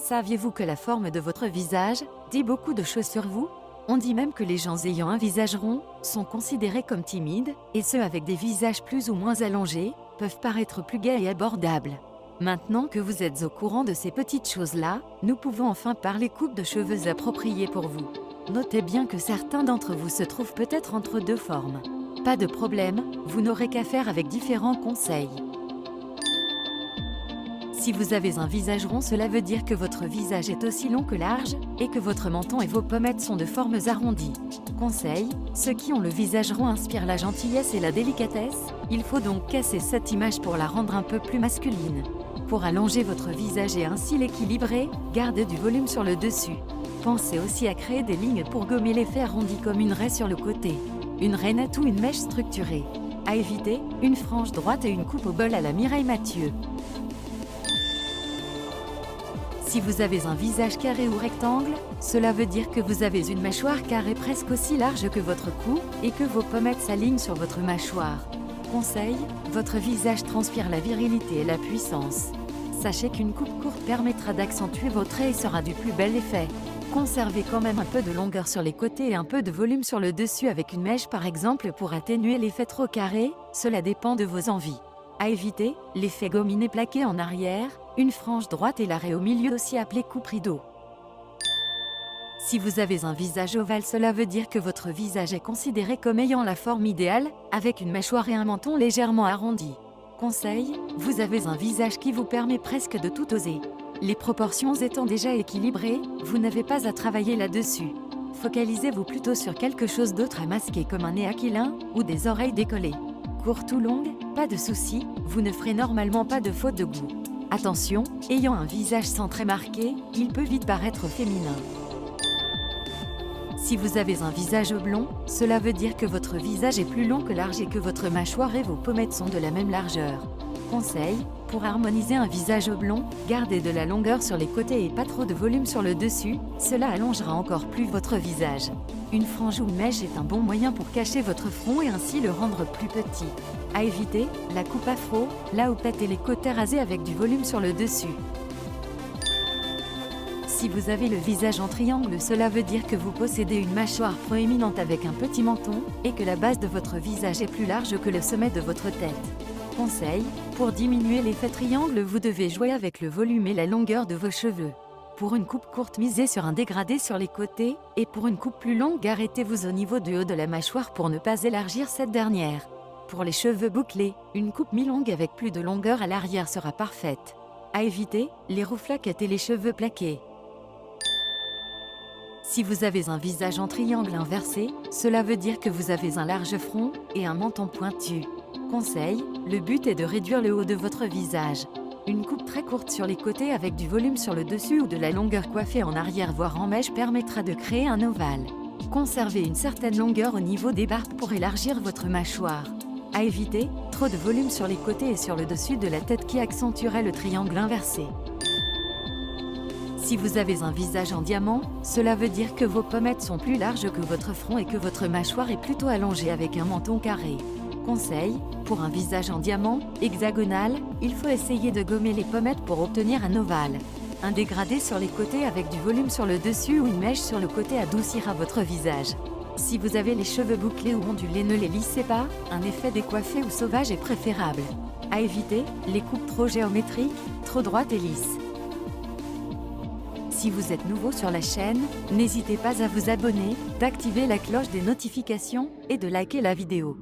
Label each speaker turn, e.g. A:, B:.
A: Saviez-vous que la forme de votre visage dit beaucoup de choses sur vous? On dit même que les gens ayant un visage rond sont considérés comme timides, et ceux avec des visages plus ou moins allongés peuvent paraître plus gais et abordables. Maintenant que vous êtes au courant de ces petites choses-là, nous pouvons enfin parler coupe de cheveux appropriée pour vous. Notez bien que certains d'entre vous se trouvent peut-être entre deux formes. Pas de problème, vous n'aurez qu'à faire avec différents conseils. Si vous avez un visage rond, cela veut dire que votre visage est aussi long que large et que votre menton et vos pommettes sont de formes arrondies. Conseil, ceux qui ont le visage rond inspirent la gentillesse et la délicatesse, il faut donc casser cette image pour la rendre un peu plus masculine. Pour allonger votre visage et ainsi l'équilibrer, gardez du volume sur le dessus. Pensez aussi à créer des lignes pour gommer l'effet arrondi comme une raie sur le côté. Une rainette ou une mèche structurée. À éviter, une frange droite et une coupe au bol à la Mireille Mathieu. Si vous avez un visage carré ou rectangle, cela veut dire que vous avez une mâchoire carrée presque aussi large que votre cou et que vos pommettes s'alignent sur votre mâchoire. Conseil, votre visage transpire la virilité et la puissance. Sachez qu'une coupe courte permettra d'accentuer vos traits et sera du plus bel effet. Conservez quand même un peu de longueur sur les côtés et un peu de volume sur le dessus avec une mèche par exemple pour atténuer l'effet trop carré, cela dépend de vos envies. À éviter, l'effet gominé plaqué en arrière, une frange droite et l'arrêt au milieu aussi appelé coupe rideau. Si vous avez un visage ovale, cela veut dire que votre visage est considéré comme ayant la forme idéale, avec une mâchoire et un menton légèrement arrondis. Conseil, vous avez un visage qui vous permet presque de tout oser. Les proportions étant déjà équilibrées, vous n'avez pas à travailler là-dessus. Focalisez-vous plutôt sur quelque chose d'autre à masquer comme un nez aquilin ou des oreilles décollées. Courte ou longue, pas de souci, vous ne ferez normalement pas de faute de goût. Attention, ayant un visage sans traits marqués, il peut vite paraître féminin. Si vous avez un visage blond, cela veut dire que votre visage est plus long que large et que votre mâchoire et vos pommettes sont de la même largeur. Conseil, pour harmoniser un visage blond, gardez de la longueur sur les côtés et pas trop de volume sur le dessus, cela allongera encore plus votre visage. Une frange ou mèche est un bon moyen pour cacher votre front et ainsi le rendre plus petit. À éviter, la coupe afro, la houppette et les côtés rasés avec du volume sur le dessus. Si vous avez le visage en triangle, cela veut dire que vous possédez une mâchoire proéminente avec un petit menton et que la base de votre visage est plus large que le sommet de votre tête. Conseil, pour diminuer l'effet triangle, vous devez jouer avec le volume et la longueur de vos cheveux. Pour une coupe courte, misez sur un dégradé sur les côtés, et pour une coupe plus longue, arrêtez-vous au niveau du haut de la mâchoire pour ne pas élargir cette dernière. Pour les cheveux bouclés, une coupe mi-longue avec plus de longueur à l'arrière sera parfaite. À éviter, les rouflaquettes et les cheveux plaqués. Si vous avez un visage en triangle inversé, cela veut dire que vous avez un large front et un menton pointu. Conseil, le but est de réduire le haut de votre visage. Une coupe très courte sur les côtés avec du volume sur le dessus ou de la longueur coiffée en arrière voire en mèche permettra de créer un ovale. Conservez une certaine longueur au niveau des barbes pour élargir votre mâchoire. À éviter, trop de volume sur les côtés et sur le dessus de la tête qui accentuerait le triangle inversé. Si vous avez un visage en diamant, cela veut dire que vos pommettes sont plus larges que votre front et que votre mâchoire est plutôt allongée avec un menton carré. Conseil, pour un visage en diamant, hexagonal, il faut essayer de gommer les pommettes pour obtenir un ovale. Un dégradé sur les côtés avec du volume sur le dessus ou une mèche sur le côté adoucira votre visage. Si vous avez les cheveux bouclés ou ondulés, ne les lissez pas, un effet décoiffé ou sauvage est préférable. À éviter, les coupes trop géométriques, trop droites et lisses. Si vous êtes nouveau sur la chaîne, n'hésitez pas à vous abonner, d'activer la cloche des notifications et de liker la vidéo.